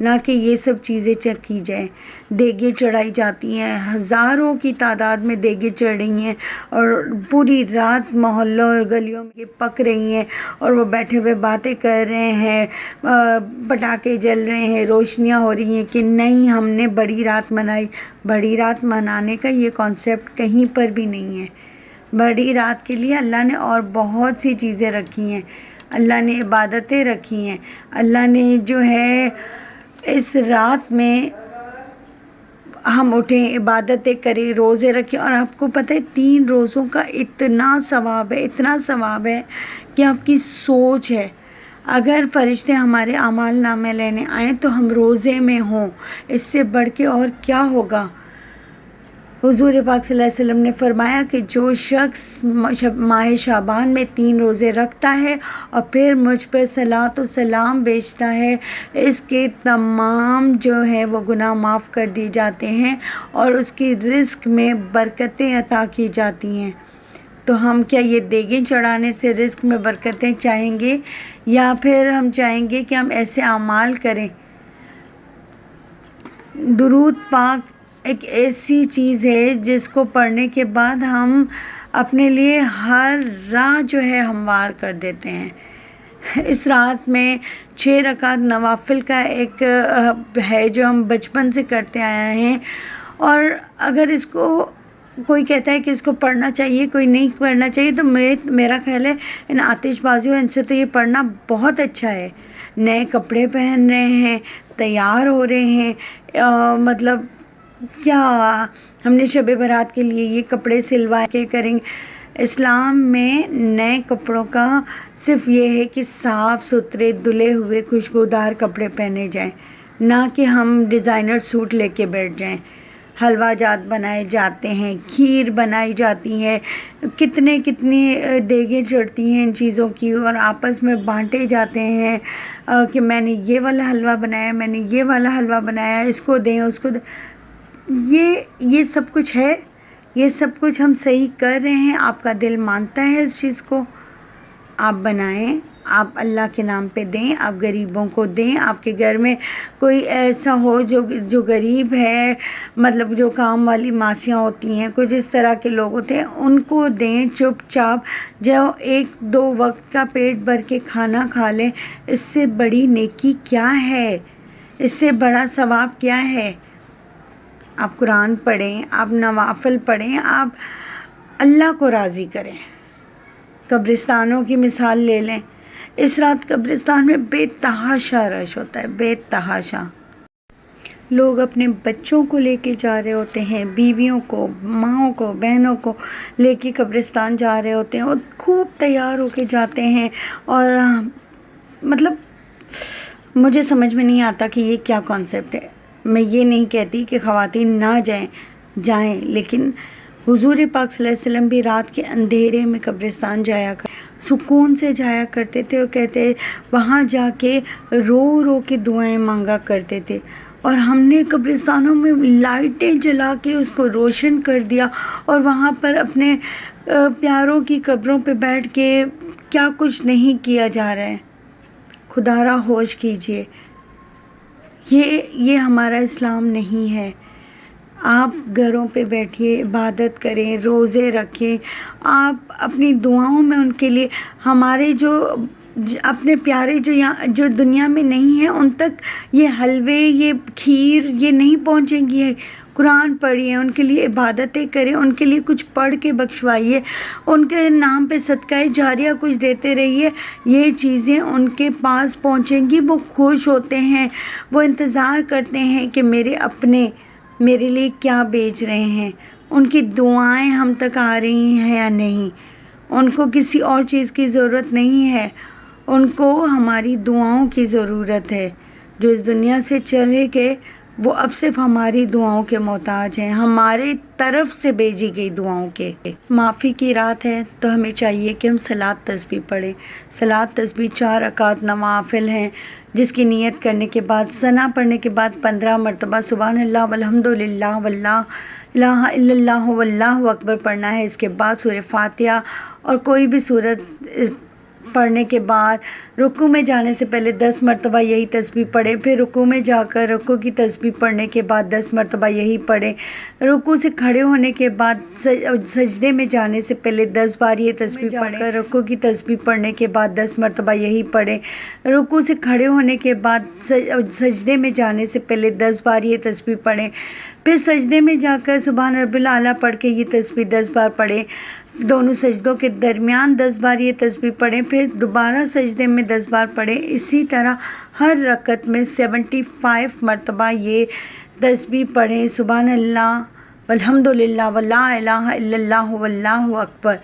نہ کہ یہ سب چیزیں کی جائیں۔ دیگیں چڑھائی جاتی ہیں، ہزاروں کی تعداد میں دیگیں چڑھ رہی ہیں اور پوری رات محلوں اور گلیوں میں پک رہی ہیں، اور وہ بیٹھے ہوئے باتیں کر رہے ہیں، پٹاخے جل رہے ہیں، روشنیاں ہو رہی ہیں کہ نہیں ہم نے بڑی رات منائی۔ بڑی رات منانے کا یہ کانسیپٹ کہیں پر بھی نہیں ہے۔ بڑی رات کے لیے اللہ نے اور بہت سی چیزیں رکھی ہیں، اللہ نے عبادتیں رکھی ہیں، اللہ نے جو ہے اس رات میں ہم اٹھیں، عبادتیں کریں، روزے رکھیں۔ اور آپ کو پتہ ہے 3 روزوں کا اتنا ثواب ہے، اتنا ثواب ہے کہ آپ کی سوچ ہے۔ اگر فرشتے ہمارے اعمال نامے لینے آئیں تو ہم روزے میں ہوں، اس سے بڑھ کے اور کیا ہوگا۔ حضور پاک صلی اللہ علیہ وسلم نے فرمایا کہ جو شخص ماہ شعبان میں 3 روزے رکھتا ہے اور پھر مجھ پر صلاۃ و سلام بھیجتا ہے، اس کے تمام جو ہے وہ گناہ معاف کر دیے جاتے ہیں اور اس کی رزق میں برکتیں عطا کی جاتی ہیں۔ تو ہم کیا یہ دیگیں چڑھانے سے رزق میں برکتیں چاہیں گے، یا پھر ہم چاہیں گے کہ ہم ایسے اعمال کریں؟ درود پاک ایک ایسی چیز ہے جس کو پڑھنے کے بعد ہم اپنے لیے ہر راہ جو ہے ہموار کر دیتے ہیں۔ اس رات میں 6 رکعت نوافل کا ایک ہے جو ہم بچپن سے کرتے آئے ہیں، اور اگر اس کو کوئی کہتا ہے کہ اس کو پڑھنا چاہیے، کوئی نہیں پڑھنا چاہیے، تو میرا خیال ہے ان آتش بازیوں ان سے تو یہ پڑھنا بہت اچھا ہے۔ نئے کپڑے پہن رہے ہیں، تیار ہو رہے ہیں، مطلب کیا ہم نے شب برات کے لیے یہ کپڑے سلوا کے کریں گے۔ اسلام میں نئے کپڑوں کا صرف یہ ہے کہ صاف ستھرے دھلے ہوئے خوشبودار کپڑے پہنے جائیں، نہ کہ ہم ڈیزائنر سوٹ لے کے بیٹھ جائیں۔ حلوہ جات بنائے جاتے ہیں، کھیر بنائی جاتی ہے، کتنی دیگیں چڑھتی ہیں ان چیزوں کی، اور آپس میں بانٹے جاتے ہیں کہ میں نے یہ والا حلوہ بنایا، میں نے یہ والا حلوہ بنایا، اس کو دیں اس کو دیں۔ یہ سب کچھ ہے، یہ سب کچھ ہم صحیح کر رہے ہیں، آپ کا دل مانتا ہے اس چیز کو، آپ بنائیں، آپ اللہ کے نام پہ دیں، آپ غریبوں کو دیں۔ آپ کے گھر میں کوئی ایسا ہو جو غریب ہے، مطلب جو کام والی ماسیاں ہوتی ہیں، کچھ اس طرح کے لوگ ہوتے ہیں، ان کو دیں چپ چاپ، جو 1-2 وقت کا پیٹ بھر کے کھانا کھا لیں۔ اس سے بڑی نیکی کیا ہے، اس سے بڑا ثواب کیا ہے؟ آپ قرآن پڑھیں، آپ نوافل پڑھیں، آپ اللہ کو راضی کریں۔ قبرستانوں کی مثال لے لیں، اس رات قبرستان میں بے تحاشا رش ہوتا ہے، بے تحاشا۔ لوگ اپنے بچوں کو لے کے جا رہے ہوتے ہیں، بیویوں کو، ماؤں کو، بہنوں کو لے کے قبرستان جا رہے ہوتے ہیں، اور خوب تیار ہو کے جاتے ہیں، اور مطلب مجھے سمجھ میں نہیں آتا کہ یہ کیا کانسیپٹ ہے۔ میں یہ نہیں کہتی کہ خواتین نہ جائیں، لیکن حضور پاک صلی اللہ علیہ وسلم بھی رات کے اندھیرے میں قبرستان جایا سکون سے جایا کرتے تھے، اور کہتے وہاں جا کے رو رو کے دعائیں مانگا کرتے تھے۔ اور ہم نے قبرستانوں میں لائٹیں جلا کے اس کو روشن کر دیا، اور وہاں پر اپنے پیاروں کی قبروں پہ بیٹھ کے کیا کچھ نہیں کیا جا رہا ہے۔ خدا را ہوش کیجئے، یہ ہمارا اسلام نہیں ہے۔ آپ گھروں پہ بیٹھیے، عبادت کریں، روزے رکھیں، آپ اپنی دعاؤں میں ان کے لیے، ہمارے جو اپنے پیارے جو دنیا میں نہیں ہیں، ان تک یہ حلوے، یہ کھیر یہ نہیں پہنچیں گی۔ قرآن پڑھیے، ان کے لیے عبادتیں کریں، ان کے لیے کچھ پڑھ کے بخشوائیے، ان کے نام پہ صدقہ جاریہ کچھ دیتے رہیے۔ یہ چیزیں ان کے پاس پہنچیں گی، وہ خوش ہوتے ہیں، وہ انتظار کرتے ہیں کہ میرے اپنے میرے لیے کیا بیچ رہے ہیں، ان کی دعائیں ہم تک آ رہی ہیں یا نہیں۔ ان کو کسی اور چیز کی ضرورت نہیں ہے، ان کو ہماری دعاؤں کی ضرورت ہے۔ جو اس دنیا سے چلے گئے وہ اب صرف ہماری دعاؤں کے محتاج ہیں، ہمارے طرف سے بھیجی گئی دعاؤں کے۔ معافی کی رات ہے تو ہمیں چاہیے کہ ہم صلاۃ تسبیح پڑھیں۔ صلاۃ تسبیح 4 رکعت نوافل ہیں، جس کی نیت کرنے کے بعد، ثنا پڑھنے کے بعد 15 مرتبہ سبحان اللہ والحمد للہ واللا الہ الا اللہ واللہ اکبر پڑھنا ہے۔ اس کے بعد سورہ فاتحہ اور کوئی بھی سورت پڑھنے کے بعد رکوع میں جانے سے پہلے 10 مرتبہ یہی تسبیح پڑھیں، پھر رکوع میں جا کر رکوع کی تسبیح پڑھنے کے بعد 10 مرتبہ یہی پڑھیں، رکوع سے کھڑے ہونے کے بعد سجدے میں جانے سے پہلے 10 بار یہ تسبیح پڑھیں، رکوع کی تسبیح پڑھنے کے بعد 10 مرتبہ یہی پڑھیں، رکوع سے کھڑے ہونے کے بعد سجدے میں جانے سے پہلے 10 بار یہ تسبیح پڑھیں، پھر سجدے میں جا کر سبحان رب الاعلیٰ پڑھ کے یہ تسبیح 10 بار پڑھیں، دونوں سجدوں کے درمیان 10 بار یہ تسبیح پڑھیں، پھر دوبارہ سجدے میں 10 بار پڑھیں۔ اسی طرح ہر رکعت میں 75 مرتبہ یہ تسبیح پڑھیں، سبحان اللہ والحمد للہ ولا الہ الا اللہ واللہ اکبر۔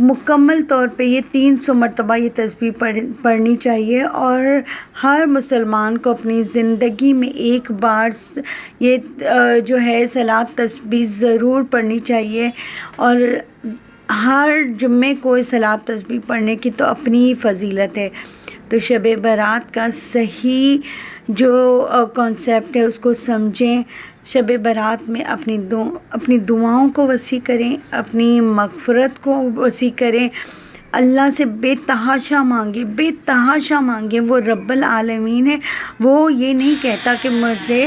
مکمل طور پہ یہ 300 مرتبہ یہ تسبیح پڑھنی چاہیے، اور ہر مسلمان کو اپنی زندگی میں ایک بار یہ جو ہے صلاۃ تسبیح ضرور پڑھنی چاہیے، اور ہر جمعے کو صلاۃ تسبیح پڑھنے کی تو اپنی ہی فضیلت ہے۔ تو شب برات کا صحیح جو کانسیپٹ ہے اس کو سمجھیں، شب برات میں اپنی دعاؤں کو وسیع کریں، اپنی مغفرت کو وسیع کریں، اللہ سے بے تحاشا مانگیں، وہ رب العالمین ہے، وہ یہ نہیں کہتا کہ مجھے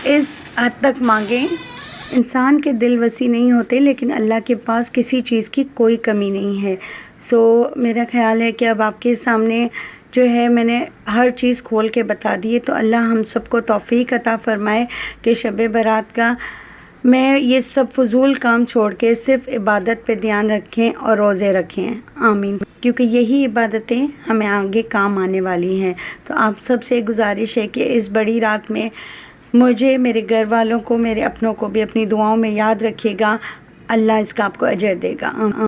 اس حد تک مانگیں۔ انسان کے دل وسیع نہیں ہوتے، لیکن اللہ کے پاس کسی چیز کی کوئی کمی نہیں ہے۔ میرا خیال ہے کہ اب آپ کے سامنے جو ہے میں نے ہر چیز کھول کے بتا دی ہے، تو اللہ ہم سب کو توفیق عطا فرمائے کہ شب برات کا میں یہ سب فضول کام چھوڑ کے صرف عبادت پہ دھیان رکھیں اور روزے رکھیں، آمین، کیونکہ یہی عبادتیں ہمیں آگے کام آنے والی ہیں۔ تو آپ سب سے گزارش ہے کہ اس بڑی رات میں مجھے، میرے گھر والوں کو، میرے اپنوں کو بھی اپنی دعاؤں میں یاد رکھیے گا، اللہ اس کا آپ کو اجر دے گا۔